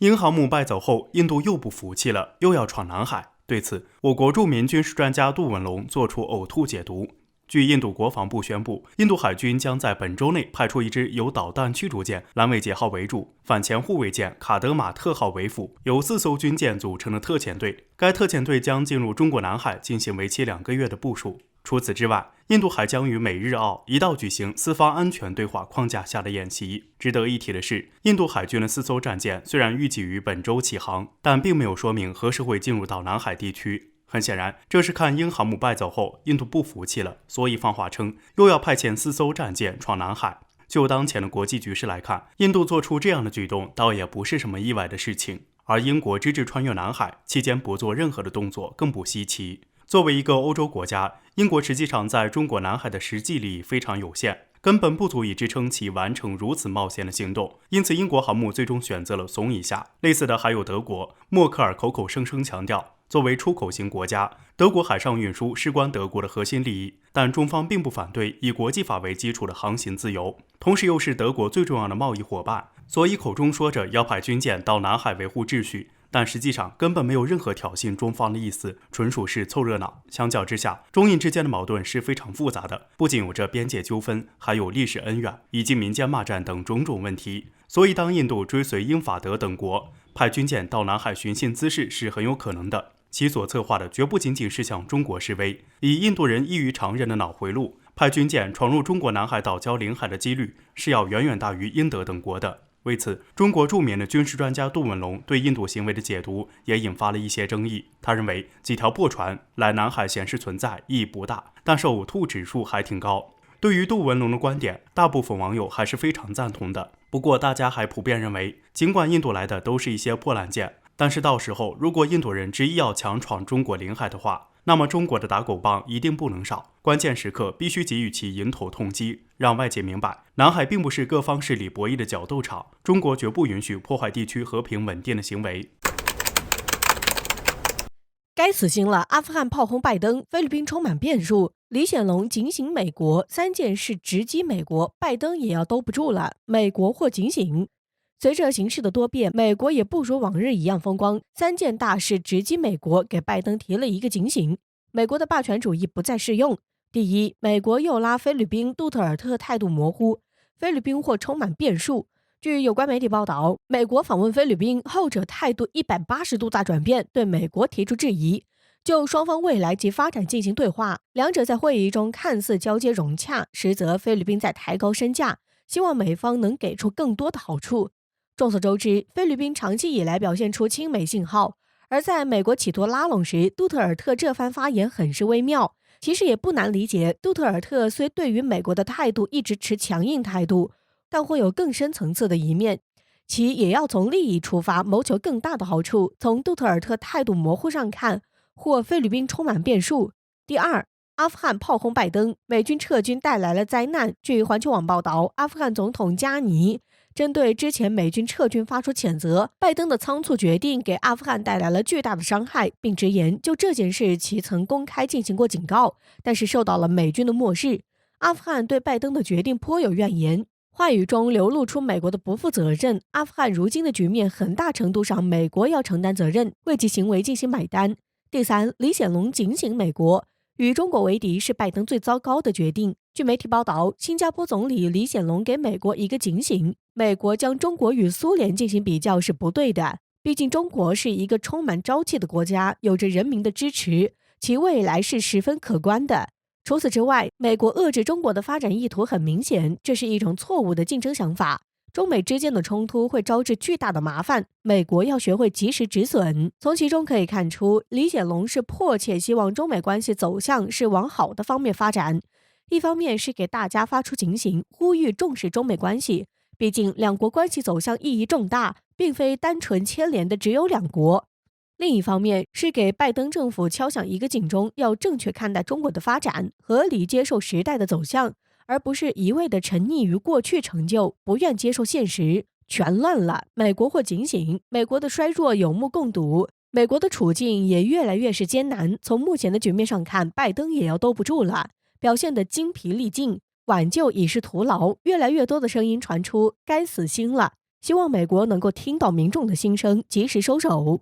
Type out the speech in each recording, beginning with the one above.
英航母败走后，印度又不服气了，又要闯南海。对此，我国著名军事专家杜文龙作出呕吐解读。据印度国防部宣布，印度海军将在本周内派出一支由导弹驱逐舰兰维杰号为主、反潜护卫舰卡德马特号为辅，由4艘军舰组成的特遣队。该特遣队将进入中国南海进行为期2个月的部署。除此之外，印度还将与美日澳一道举行四方安全对话框架下的演习。值得一提的是，印度海军的4艘战舰虽然预计于本周起航，但并没有说明何时会进入到南海地区。很显然，这是看英航母败走后，印度不服气了，所以放话称又要派遣4艘战舰闯南海。就当前的国际局势来看，印度做出这样的举动，倒也不是什么意外的事情。而英国直至穿越南海期间不做任何的动作，更不稀奇。作为一个欧洲国家，英国实际上在中国南海的实际利益非常有限，根本不足以支撑其完成如此冒险的行动，因此英国航母最终选择了怂一下。类似的还有德国，默克尔口口声声强调，作为出口型国家，德国海上运输事关德国的核心利益，但中方并不反对以国际法为基础的航行自由，同时又是德国最重要的贸易伙伴，所以口中说着要派军舰到南海维护秩序，但实际上根本没有任何挑衅中方的意思，纯属是凑热闹。相较之下，中印之间的矛盾是非常复杂的，不仅有着边界纠纷，还有历史恩怨以及民间骂战等种种问题。所以当印度追随英法德等国派军舰到南海寻衅滋事是很有可能的，其所策划的绝不仅仅是向中国示威，以印度人异于常人的脑回路，派军舰闯入中国南海岛礁领海的几率是要远远大于英德等国的。为此，中国著名的军事专家杜文龙对印度行为的解读也引发了一些争议。他认为几条破船来南海显示存在意义不大，但是呕吐指数还挺高。对于杜文龙的观点，大部分网友还是非常赞同的。不过大家还普遍认为，尽管印度来的都是一些破烂舰，但是到时候如果印度人执意要强闯中国领海的话，那么中国的打狗棒一定不能少，关键时刻必须给予其迎头痛击，让外界明白南海并不是各方势力博弈的角斗场，中国绝不允许破坏地区和平稳定的行为。该死心了，阿富汗炮轰拜登，菲律宾充满变数，李显龙警醒美国，3件事直击美国，拜登也要兜不住了，美国或警醒。随着形势的多变，美国也不如往日一样风光，3件大事直击美国，给拜登提了一个警醒。美国的霸权主义不再适用。第一，美国又拉菲律宾，杜特尔特态度模糊，菲律宾或充满变数。据有关媒体报道，美国访问菲律宾，后者态度180度大转变，对美国提出质疑，就双方未来及发展进行对话。两者在会议中看似交接融洽，实则菲律宾在抬高身价，希望美方能给出更多的好处。众所周知，菲律宾长期以来表现出亲美信号，而在美国企图拉拢时，杜特尔特这番发言很是微妙。其实也不难理解，杜特尔特虽对于美国的态度一直持强硬态度，但会有更深层次的一面，其也要从利益出发，谋求更大的好处。从杜特尔特态度模糊上看，或菲律宾充满变数。第二，阿富汗炮轰拜登，美军撤军带来了灾难。据环球网报道，阿富汗总统加尼针对之前美军撤军发出谴责，拜登的仓促决定给阿富汗带来了巨大的伤害，并直言就这件事其曾公开进行过警告，但是受到了美军的漠视。阿富汗对拜登的决定颇有怨言，话语中流露出美国的不负责任。阿富汗如今的局面很大程度上美国要承担责任，为其行为进行买单。第三，李显龙警醒美国，与中国为敌是拜登最糟糕的决定。据媒体报道，新加坡总理李显龙给美国一个警醒，美国将中国与苏联进行比较是不对的，毕竟中国是一个充满朝气的国家，有着人民的支持，其未来是十分可观的。除此之外，美国遏制中国的发展意图很明显，这是一种错误的竞争想法。中美之间的冲突会招致巨大的麻烦，美国要学会及时止损。从其中可以看出，李显龙是迫切希望中美关系走向是往好的方面发展，一方面是给大家发出警醒，呼吁重视中美关系，毕竟两国关系走向意义重大，并非单纯牵连的只有两国。另一方面是给拜登政府敲响一个警钟，要正确看待中国的发展，合理接受时代的走向，而不是一味的沉溺于过去成就，不愿接受现实。全乱了，美国或警醒，美国的衰弱有目共睹，美国的处境也越来越是艰难。从目前的局面上看，拜登也要兜不住了，表现得精疲力尽，挽救已是徒劳。越来越多的声音传出，该死心了。希望美国能够听到民众的心声，及时收手。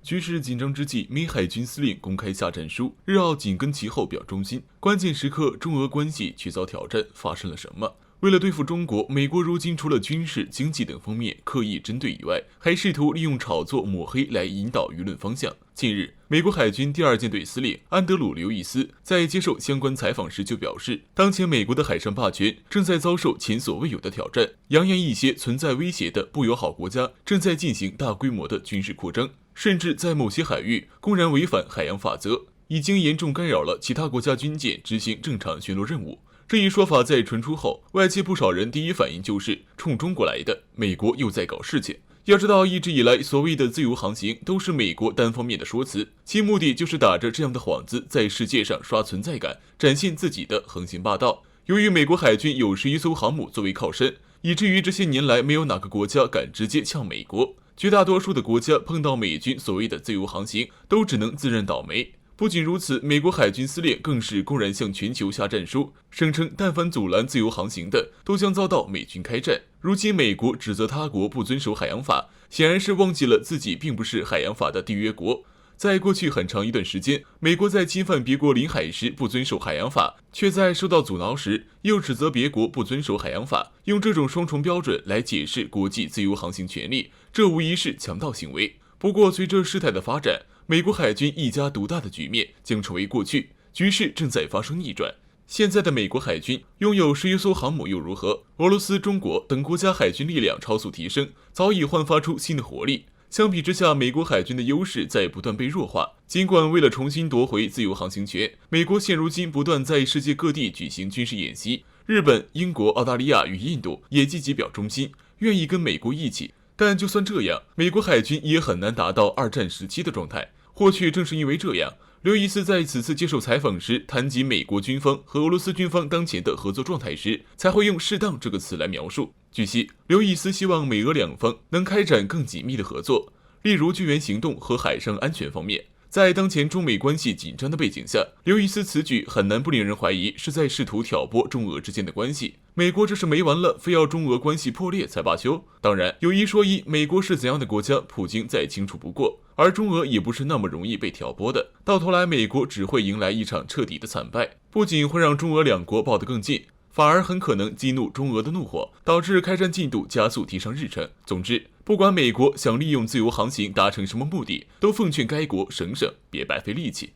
局势紧张之际，美海军司令公开下战书，日澳紧跟其后表忠心。关键时刻，中俄关系却遭挑战，发生了什么？为了对付中国，美国如今除了军事、经济等方面刻意针对以外，还试图利用炒作抹黑来引导舆论方向。近日，美国海军第2舰队司令安德鲁·刘易斯在接受相关采访时就表示，当前美国的海上霸权正在遭受前所未有的挑战，扬言一些存在威胁的不友好国家正在进行大规模的军事扩张，甚至在某些海域公然违反海洋法则，已经严重干扰了其他国家军舰执行正常巡逻任务。这一说法在传出后，外界不少人第一反应就是冲中国来的，美国又在搞事情。要知道，一直以来所谓的自由航行都是美国单方面的说辞，其目的就是打着这样的幌子，在世界上刷存在感，展现自己的横行霸道。由于美国海军有11艘航母作为靠山，以至于这些年来没有哪个国家敢直接呛美国，绝大多数的国家碰到美军所谓的自由航行，都只能自认倒霉。不仅如此，美国海军司令更是公然向全球下战书，声称但凡阻拦自由航行的，都将遭到美军开战。如今美国指责他国不遵守海洋法，显然是忘记了自己并不是海洋法的缔约国。在过去很长一段时间，美国在侵犯别国领海时不遵守海洋法，却在受到阻挠时又指责别国不遵守海洋法，用这种双重标准来解释国际自由航行权利，这无疑是强盗行为。不过，随着事态的发展，美国海军一家独大的局面将成为过去，局势正在发生逆转。现在的美国海军拥有11艘航母又如何？俄罗斯、中国等国家海军力量超速提升，早已焕发出新的活力。相比之下，美国海军的优势在不断被弱化。尽管为了重新夺回自由航行权，美国现如今不断在世界各地举行军事演习，日本、英国、澳大利亚与印度也积极表忠心，愿意跟美国一起。但就算这样，美国海军也很难达到2战时期的状态。或许正是因为这样，刘易斯在此次接受采访时谈及美国军方和俄罗斯军方当前的合作状态时，才会用适当这个词来描述。据悉，刘易斯希望美俄两方能开展更紧密的合作，例如救援行动和海上安全方面。在当前中美关系紧张的背景下，刘易斯此举很难不令人怀疑是在试图挑拨中俄之间的关系。美国这是没完了，非要中俄关系破裂才罢休。当然，有一说一，美国是怎样的国家，普京再清楚不过，而中俄也不是那么容易被挑拨的。到头来，美国只会迎来一场彻底的惨败，不仅会让中俄两国抱得更近，反而很可能激怒中俄的怒火，导致开战进度加速提上日程。总之，不管美国想利用自由航行达成什么目的，都奉劝该国省省，别白费力气。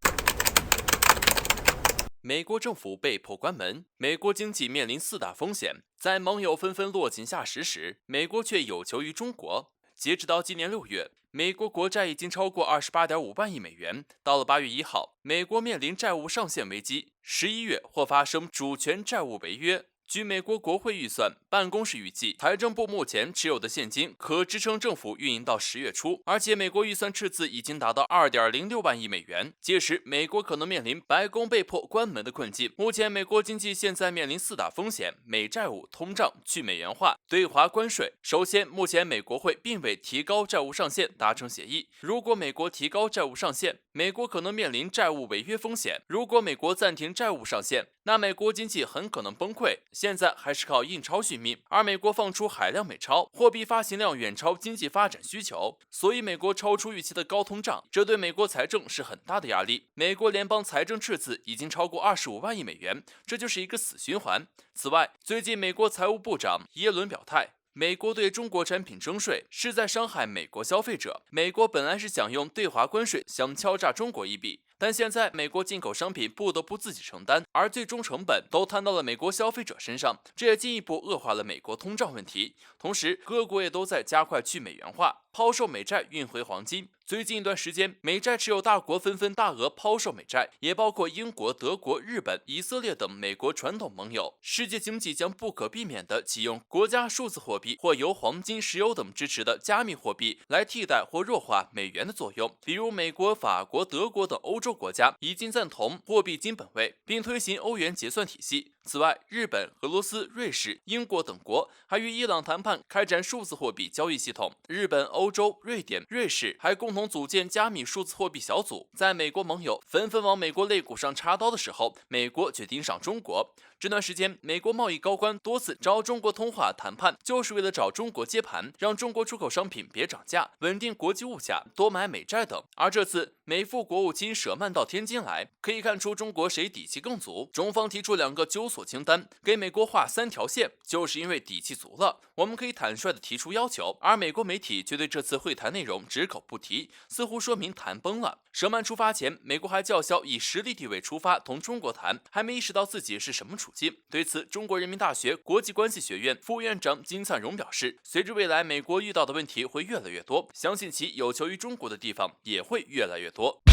美国政府被迫关门，美国经济面临4大风险。在盟友纷纷落井下石时，美国却有求于中国。截止到今年6月，美国国债已经超过28.5万亿美元。到了8月1号，美国面临债务上限危机，11月或发生主权债务违约。据美国国会预算办公室预计，财政部目前持有的现金可支撑政府运营到10月初，而且美国预算赤字已经达到2.06万亿美元。届时，美国可能面临白宫被迫关门的困境。目前，美国经济现在面临4大风险：美债务、通胀、去美元化、对华关税。首先，目前美国会并未提高债务上限达成协议。如果美国提高债务上限，美国可能面临债务违约风险。如果美国暂停债务上限，那美国经济很可能崩溃。现在还是靠印钞续命，而美国放出海量美钞，货币发行量远超经济发展需求，所以美国超出预期的高通胀，这对美国财政是很大的压力。美国联邦财政赤字已经超过25万亿美元，这就是一个死循环。此外，最近美国财务部长耶伦表态，美国对中国产品征税是在伤害美国消费者。美国本来是想用对华关税想敲诈中国一笔，但现在美国进口商品不得不自己承担，而最终成本都摊到了美国消费者身上，这也进一步恶化了美国通胀问题。同时，各国也都在加快去美元化，抛售美债运回黄金。最近一段时间，美债持有大国纷纷大额抛售美债，也包括英国、德国、日本、以色列等美国传统盟友。世界经济将不可避免地启用国家数字货币或由黄金、石油等支持的加密货币来替代或弱化美元的作用。比如，美国、法国、德国等欧洲国家已经赞同货币金本位，并推行欧元结算体系。此外，日本、俄罗斯、瑞士、英国等国还与伊朗谈判开展数字货币交易系统。日本、欧洲、瑞典、瑞士还共同组建加密数字货币小组。在美国盟友纷纷往美国肋骨上插刀的时候，美国却盯上中国。这段时间，美国贸易高官多次找中国通话谈判，就是为了找中国接盘，让中国出口商品别涨价，稳定国际物价，多买美债等。而这次美副国务卿舍曼到天津来，可以看出中国谁底气更足。中方提出2个纠错清单，给美国画3条线，就是因为底气足了，我们可以坦率地提出要求。而美国媒体却对这次会谈内容只口不提，似乎说明谈崩了。舍曼出发前，美国还叫嚣以实力地位出发同中国谈，还没意识到自己是什么处境。对此，中国人民大学国际关系学院副院长金灿荣表示，随着未来美国遇到的问题会越来越多，相信其有求于中国的地方也会越来越多。